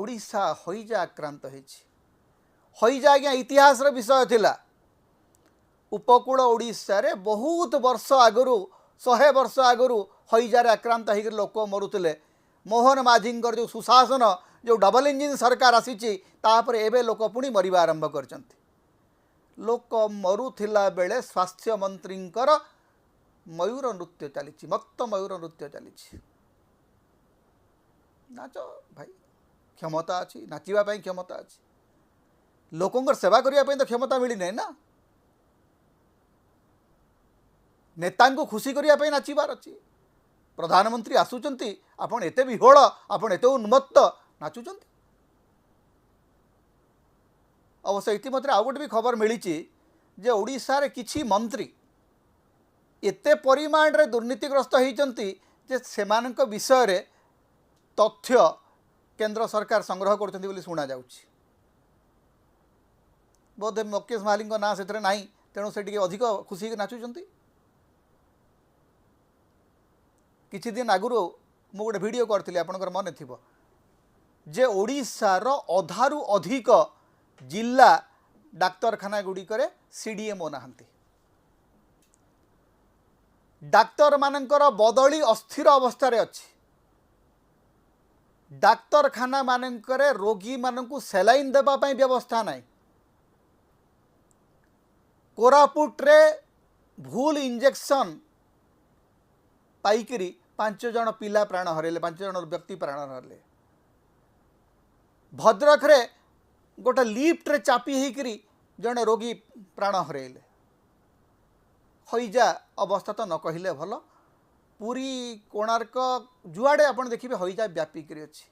ओडिशा हईजा आक्रांत हईजा आज्ञा इतिहास विषय थिला। उपकूल ओडिशा रे बहुत वर्ष आगु 100 वर्ष आगु हईजार आक्रांत होकर लोक मरुले। मोहन माझींकर जो सुशासन जो डबल इंजिन सरकार आसी एवं लोक पुणी मरवा आरंभ कर लोक मरुला बेले स्वास्थ्य मंत्री मयूर नृत्य चली मत मयूर नृत्य चली नाच भाई क्षमता अच्छी नाचापी क्षमता अच्छी लोकंर सेवा करने तो क्षमता मिली नहीं ना नेता को खुशी करने नाचार अच्छी प्रधानमंत्री आसुंच आपण एते विहोल आपण एते उन्मत्त नाचुंट अवश्य इतिमध्य आउ गोटे भी खबर मिली जे ओडिशा रे किछि मंत्री एते परिमाण रे दुर्नीतिग्रस्त होती सेमानक विषय रे तथ्य केंद्र सरकार संग्रह कर शुणा जाउछि। बोधे मुकेश महाली ना से ना तेणु से अधिक खुशी नाचुंट। किछि दिन आगु मु गोटे वीडियो करथिली आपनकर मन थिबो जे ओडिशार अधारु अधिक जिला डाक्तरखाना गुड़िकर सीडीएमओ नहांती। डाक्तर मानकर बदली अस्थिर अवस्था अच्छी। डाक्तरखाना मानकर रोगी मानकु सलाइन देवाई व्यवस्था नहीं। कोरापुट रे भूल इंजेक्शन पाइकरी 5 जन पिला प्राण हरेले 5 जन व्यक्ति प्राण हरले। भद्रक रे गोटे लिफ्ट रे चापी होकरी जड़े रोगी प्राण हरेले। हईजा अवस्था तो न कहले भल। पुरी कोणार्क जुआड़े आप देखिए हईजा व्यापिक अच्छी।